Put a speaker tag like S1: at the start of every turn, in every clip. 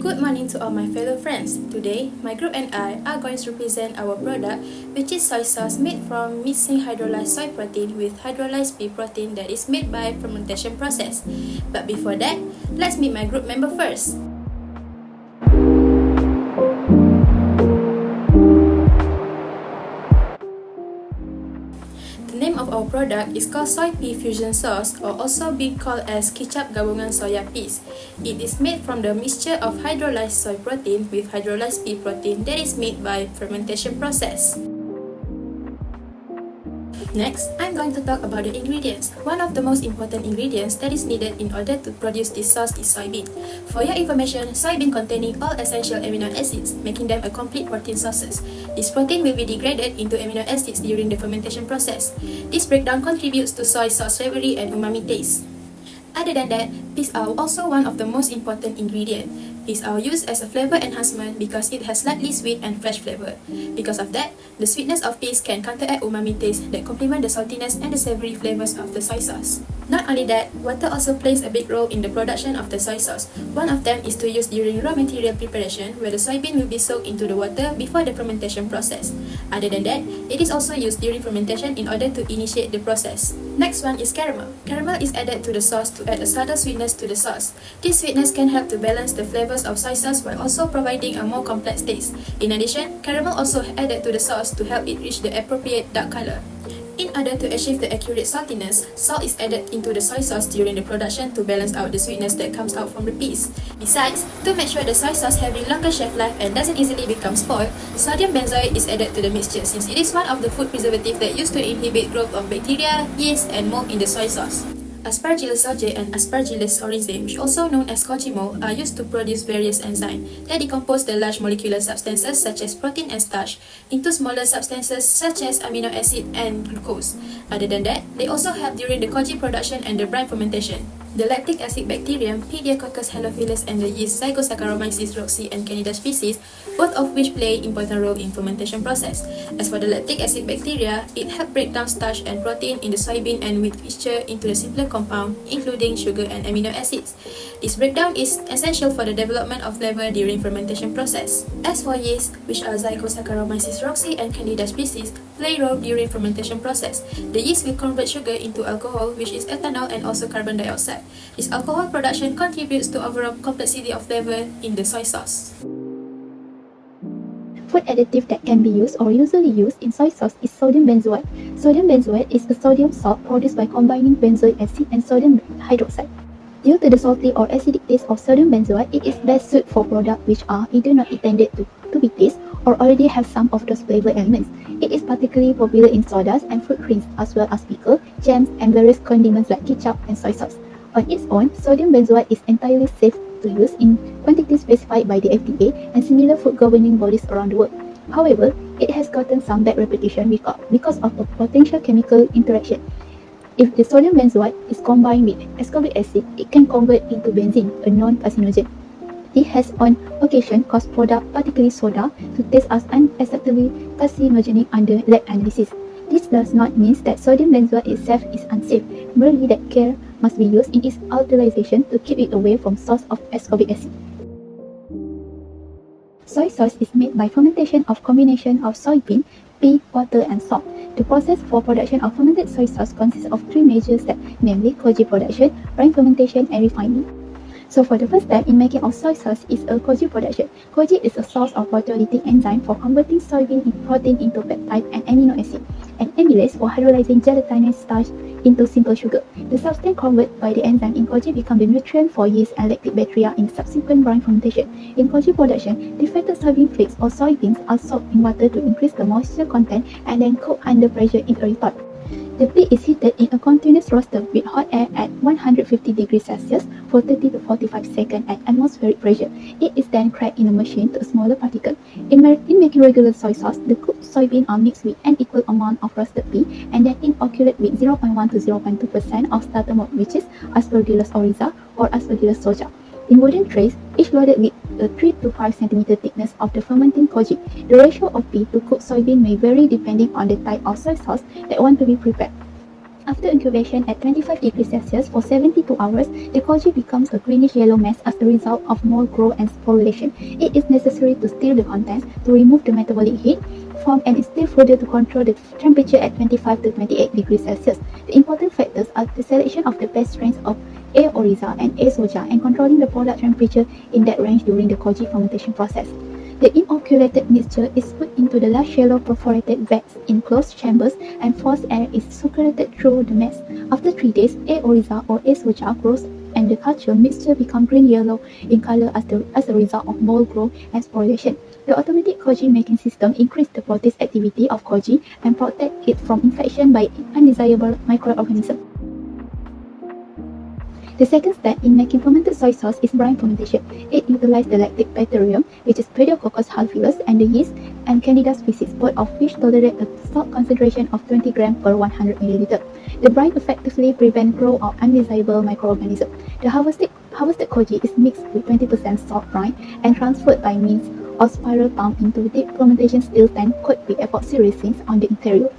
S1: Good morning to all my fellow friends. Today, my group and I are going to present our product, which is soy sauce made from mixing hydrolyzed soy protein with hydrolysed pea protein that is made by fermentation process. But before that, let's meet my group member first. The name of our product is called SoyPea Fusion Sauce, or also being called as kicap gabungan soya peas. It is made from the mixture of hydrolyzed soy protein with hydrolysed pea protein that is made by fermentation process. Next, I'm going to talk about the ingredients. One of the most important ingredients that is needed in order to produce this sauce is soybean. For your information, soybean containing all essential amino acids, making them a complete protein sources. This protein will be degraded into amino acids during the fermentation process. This breakdown contributes to soy sauce savory and umami taste. Other than that, peas are also one of the most important ingredients. Peas are used as a flavor enhancement because it has slightly sweet and fresh flavor. Because of that, the sweetness of peas can counteract umami taste that complement the saltiness and the savory flavors of the soy sauce. Not only that, water also plays a big role in the production of the soy sauce. One of them is to use during raw material preparation, where the soybean will be soaked into the water before the fermentation process. Other than that, it is also used during fermentation in order to initiate the process. Next one is caramel. Caramel is added to the sauce to add a subtle sweetness to the sauce. This sweetness can help to balance the flavors of soy sauce while also providing a more complex taste. In addition, caramel also added to the sauce to help it reach the appropriate dark color. In order to achieve the accurate saltiness, salt is added into the soy sauce during the production to balance out the sweetness that comes out from the peas. Besides, to make sure the soy sauce having longer shelf life and doesn't easily become spoiled, sodium benzoate is added to the mixture since it is one of the food preservatives that used to inhibit growth of bacteria, yeast, and mold in the soy sauce. Aspergillus sojae and Aspergillus oryzae, which also known as kochi mold, are used to produce various enzymes that decompose the large molecular substances such as protein and starch into smaller substances such as amino acid and glucose. Other than that, they also help during the koji production and the brine fermentation. The lactic acid bacterium, Pediococcus halophilus, and the yeast Zygosaccharomyces roxy and Candida species, both of which play an important role in fermentation process. As for the lactic acid bacteria, it helps break down starch and protein in the soybean and wheat mixture into the simpler compound, including sugar and amino acids. This breakdown is essential for the development of flavor during fermentation process. As for yeast, which are Zygosaccharomyces roxy and Candida species, play a role during fermentation process. The yeast will convert sugar into alcohol, which is ethanol and also carbon dioxide. This alcohol production contributes to overall complexity of flavor in the soy sauce.
S2: Food additive that can be used or usually used in soy sauce is sodium benzoate. Sodium benzoate is a sodium salt produced by combining benzoic acid and sodium hydroxide. Due to the salty or acidic taste of sodium benzoate, it is best suited for products which are either not intended to be taste or already have some of those flavor elements. It is particularly popular in sodas and fruit drinks, as well as pickles, jams, and various condiments like ketchup and soy sauce. On its own, sodium benzoate is entirely safe to use in quantities specified by the FDA and similar food governing bodies around the world. However, it has gotten some bad reputation because of a potential chemical interaction. If the sodium benzoate is combined with ascorbic acid, it can convert into benzene, a non-carcinogen. It has on occasion caused products, particularly soda, to taste as unacceptably carcinogenic under lab analysis. This does not mean that sodium benzoate itself is unsafe, merely that care must be used in its utilization to keep it away from source of ascorbic acid. Soy sauce is made by fermentation of combination of soybean, pea, water, and salt. The process for production of fermented soy sauce consists of three major steps, namely koji production, brine fermentation, and refining. So for the first step in making of soy sauce is a koji production. Koji is a source of proteolytic enzyme for converting soybean protein into peptide and amino acid, and amylase for hydrolyzing gelatinous starch into simple sugar. The substance converted by the enzyme in koji become the nutrient for yeast and lactic bacteria in subsequent brine fermentation. In koji production, deflated soybean flakes or soybeans are soaked in water to increase the moisture content and then cooked under pressure in a retort. The pea is heated in a continuous roaster with hot air at 150 degrees Celsius for 30 to 45 seconds at atmospheric pressure. It is then cracked in a machine to a smaller particle. In making regular soy sauce, the cooked soybean are mixed with an equal amount of roasted pea and then inoculate with 0.1 to 0.2% of starter mold, which is Aspergillus oryzae or Aspergillus sojae. In wooden trays, each loaded with a 3 to 5 cm thickness of the fermenting koji. The ratio of pea to cooked soybean may vary depending on the type of soy sauce that want to be prepared. After incubation at 25 degrees Celsius for 72 hours, the koji becomes a greenish-yellow mass as a result of mold growth and sporulation. It is necessary to stir the contents to remove the metabolic heat formed and still further to control the temperature at 25 to 28 degrees Celsius. The important factors are the selection of the best strains of A. oryza and A. soja and controlling the product temperature in that range during the koji fermentation process. The inoculated mixture is put into the large shallow perforated vats in closed chambers and forced air is circulated through the mass. After 3 days, A. oryza or A. soja grows and the culture mixture becomes green-yellow in color as a result of mold growth and sporulation. The automatic koji making system increases the protease activity of koji and protects it from infection by undesirable microorganisms. The second step in making fermented soy sauce is brine fermentation. It utilizes the lactic bacterium, which is Pediococcus halphilus, and the yeast and Candida species, both of which tolerate a salt concentration of 20 grams per 100 ml. The brine effectively prevents growth of undesirable microorganisms. The harvested koji is mixed with 20% salt brine and transferred by means of spiral pump into a deep fermentation steel tank coated with epoxy resins on the interior.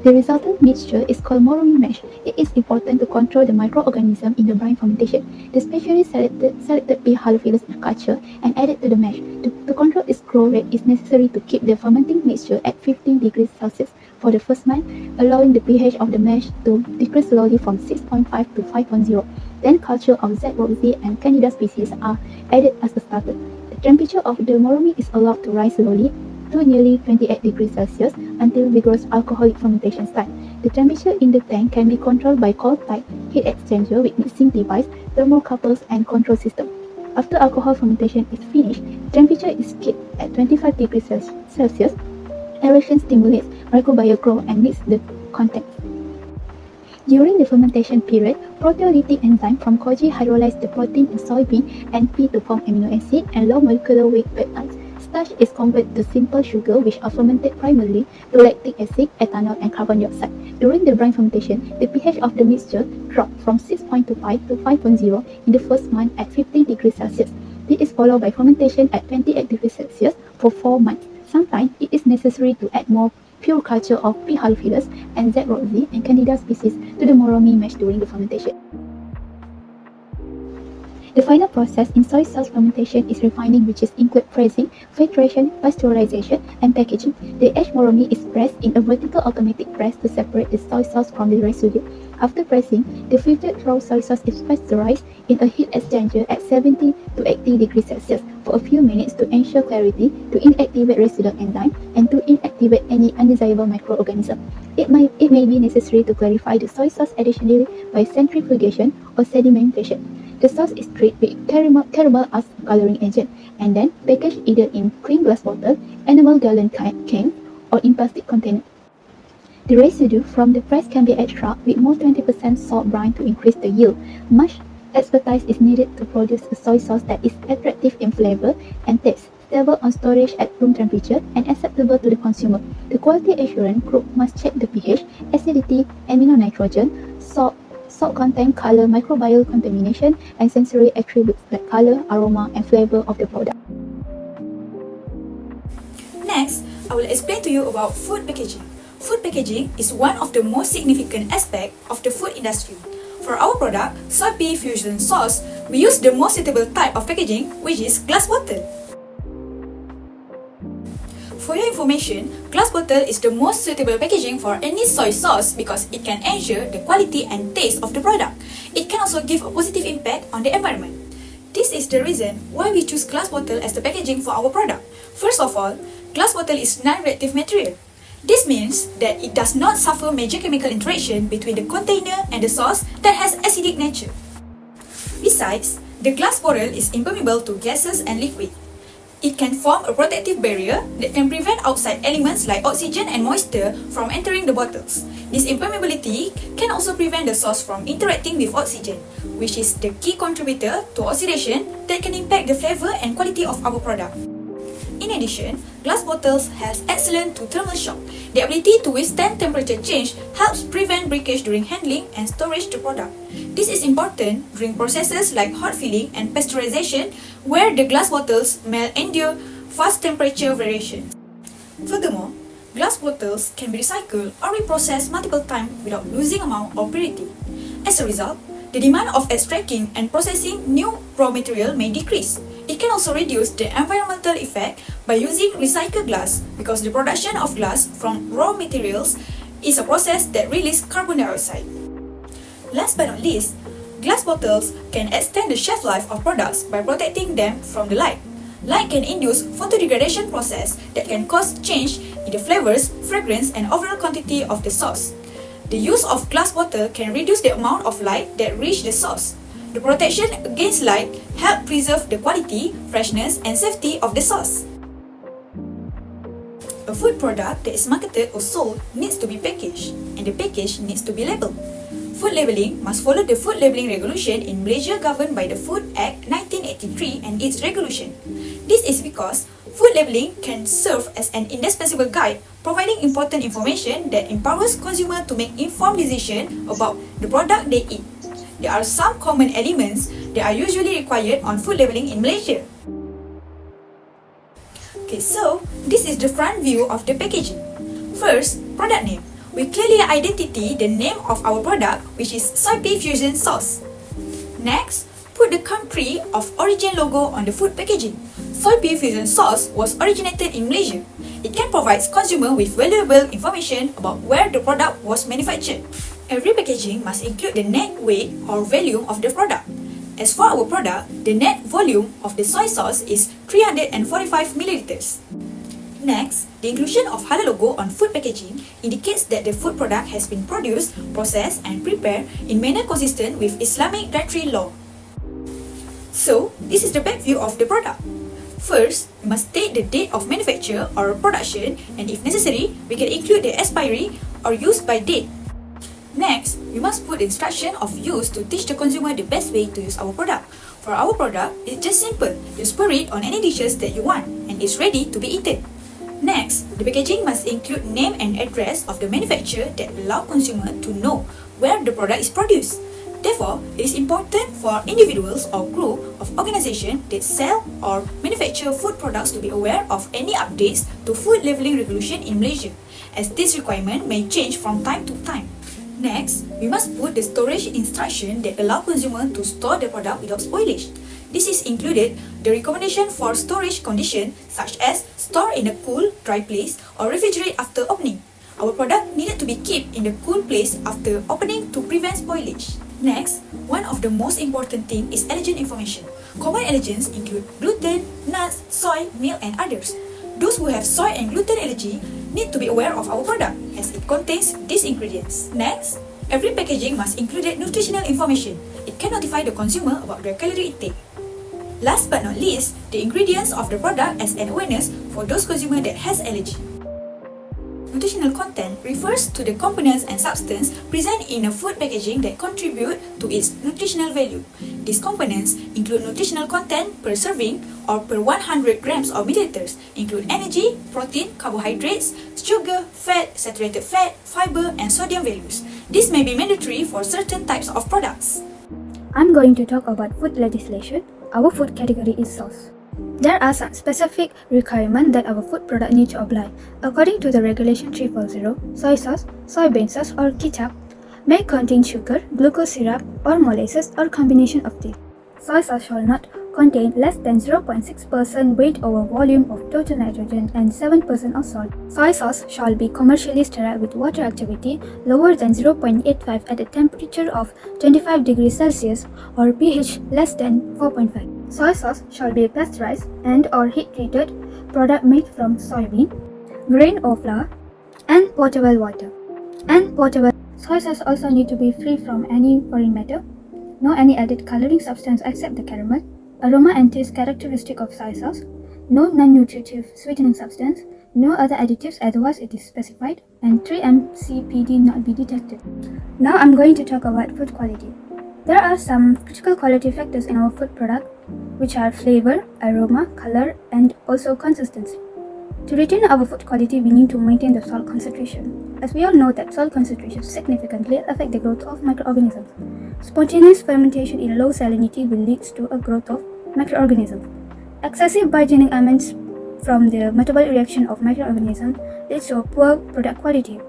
S2: The resultant mixture is called Moroni mash. It is important to control the microorganism in the brine fermentation. The specially selected P. halophyllus culture and added to the mash. To control its growth rate, it is necessary to keep the fermenting mixture at 15 degrees Celsius for the first month, allowing the pH of the mash to decrease slowly from 6.5 to 5.0. Then culture of Z. rosy and Candida species are added as a starter. The temperature of the Moroni is allowed to rise slowly to nearly 28 degrees Celsius until vigorous alcoholic fermentation starts. The temperature in the tank can be controlled by cold-type heat exchanger with mixing device, thermocouples, and control system. After alcohol fermentation is finished, the temperature is kept at 25 degrees Celsius. Aeration stimulates microbial growth and mixes the contents. During the fermentation period, proteolytic enzyme from koji hydrolyze the protein in soybean and pea to form amino acid and low molecular weight peptides. Starch is converted to simple sugar which are fermented primarily to lactic acid, ethanol, and carbon dioxide. During the brine fermentation, the pH of the mixture dropped from 6.25 to 5.0 in the first month at 15 degrees Celsius. This is followed by fermentation at 28 degrees Celsius for 4 months. Sometimes it is necessary to add more pure culture of P. halophyllus and Z. rosy and Candida species to the Moroni mash during the fermentation. The final process in soy sauce fermentation is refining, which includes pressing, filtration, pasteurization, and packaging. The aged Moroni is pressed in a vertical automatic press to separate the soy sauce from the residue. After pressing, the filtered raw soy sauce is pasteurized in a heat exchanger at 70 to 80 degrees Celsius for a few minutes to ensure clarity, to inactivate residual enzyme, and to inactivate any undesirable microorganism. It may be necessary to clarify the soy sauce additionally by centrifugation or sedimentation. The sauce is treated with caramel as coloring agent and then packaged either in clean glass bottle, enamel gallon can, or in plastic container. The residue from the press can be extracted with more 20% salt brine to increase the yield. Much expertise is needed to produce a soy sauce that is attractive in flavor and taste, stable on storage at room temperature, and acceptable to the consumer. The quality assurance group must check the pH, acidity, amino nitrogen, salt content, color, microbial contamination, and sensory attributes like color, aroma, and flavor of the product.
S3: Next, I will explain to you about food packaging. Food packaging is one of the most significant aspects of the food industry. For our product, SoyPea Fusion Sauce, we use the most suitable type of packaging, which is glass bottle. For your information, glass bottle is the most suitable packaging for any soy sauce because it can ensure the quality and taste of the product. It can also give a positive impact on the environment. This is the reason why we choose glass bottle as the packaging for our product. First of all, glass bottle is non-reactive material. This means that it does not suffer major chemical interaction between the container and the sauce that has acidic nature. Besides, the glass bottle is impermeable to gases and liquid. It can form a protective barrier that can prevent outside elements like oxygen and moisture from entering the bottles. This impermeability can also prevent the sauce from interacting with oxygen, which is the key contributor to oxidation that can impact the flavor and quality of our product. In addition, glass bottles has excellent to thermal shock. The ability to withstand temperature change helps prevent breakage during handling and storage the product. This is important during processes like hot filling and pasteurization, where the glass bottles may endure fast temperature variations. Furthermore, glass bottles can be recycled or reprocessed multiple times without losing amount or purity. As a result, the demand of extracting and processing new raw material may decrease. It can also reduce the environmental effect by using recycled glass because the production of glass from raw materials is a process that releases carbon dioxide. Last but not least, glass bottles can extend the shelf life of products by protecting them from the light. Light can induce photodegradation process that can cause change in the flavors, fragrance, and overall quantity of the sauce. The use of glass bottle can reduce the amount of light that reach the sauce. The protection against light help preserve the quality, freshness, and safety of the sauce. A food product that is marketed or sold needs to be packaged, and the package needs to be labeled. Food labeling must follow the food labeling regulation in Malaysia governed by the Food Act 1983 and its regulation. This is because food labeling can serve as an indispensable guide, providing important information that empowers consumers to make informed decisions about the product they eat. There are some common elements that are usually required on food labeling in Malaysia. Okay, so this is the front view of the packaging. First, product name. We clearly identify the name of our product, which is SoyPea Fusion Sauce. Next, put the country of origin logo on the food packaging. SoyPea Fusion Sauce was originated in Malaysia. It can provide consumers with valuable information about where the product was manufactured. Every packaging must include the net weight or volume of the product. As for our product, the net volume of the soy sauce is 345 milliliters. Next, the inclusion of halal logo on food packaging indicates that the food product has been produced, processed, and prepared in manner consistent with Islamic dietary law. So, this is the back view of the product. First, we must state the date of manufacture or production, and if necessary, we can include the expiry or use by date. Next, we must put the instruction of use to teach the consumer the best way to use our product. For our product, it's just simple. Just pour it on any dishes that you want, and it's ready to be eaten. Next, the packaging must include name and address of the manufacturer that allow consumer to know where the product is produced. Therefore, it is important for individuals or group of organizations that sell or manufacture food products to be aware of any updates to food labeling regulation in Malaysia, as this requirement may change from time to time. Next, we must put the storage instruction that allow consumer to store the product without spoilage. This is included the recommendation for storage conditions such as store in a cool, dry place or refrigerate after opening. Our product needed to be kept in the cool place after opening to prevent spoilage. Next, one of the most important thing is allergen information. Common allergens include gluten, nuts, soy, milk, and others. Those who have soy and gluten allergy need to be aware of our product as it contains these ingredients. Next, every packaging must include nutritional information. It can notify the consumer about their calorie intake. Last but not least, the ingredients of the product as an awareness for those consumers that has allergy. Nutritional content refers to the components and substances present in a food packaging that contribute to its nutritional value. These components include nutritional content per serving or per 100 grams or milliliters, include energy, protein, carbohydrates, sugar, fat, saturated fat, fiber, and sodium values. This may be mandatory for certain types of products.
S4: I'm going to talk about food legislation. Our food category is sauce. There are some specific requirements that our food product need to apply. According to the Regulation 340, soy sauce, soybean sauce or ketchup may contain sugar, glucose syrup or molasses or combination of these. Soy sauce shall not contain less than 0.6% weight over volume of total nitrogen and 7% of salt. Soy sauce shall be commercially sterile with water activity lower than 0.85 at a temperature of 25 degrees Celsius or pH less than 4.5. Soy sauce shall be a pasteurized and or heat-treated product made from soybean, grain or flour, and potable water. Soy sauce also need to be free from any foreign matter, no any added coloring substance except the caramel, aroma and taste characteristic of soy sauce, no non-nutritive sweetening substance, no other additives otherwise it is specified, and 3-MCPD not be detected. Now I'm going to talk about food quality. There are some critical quality factors in our food product, which are flavor, aroma, color, and also consistency. To retain our food quality, we need to maintain the salt concentration, as we all know that salt concentration significantly affect the growth of microorganisms. Spontaneous fermentation in low salinity will lead to a growth of microorganisms. Excessive biogenic elements from the metabolic reaction of microorganisms leads to a poor product quality.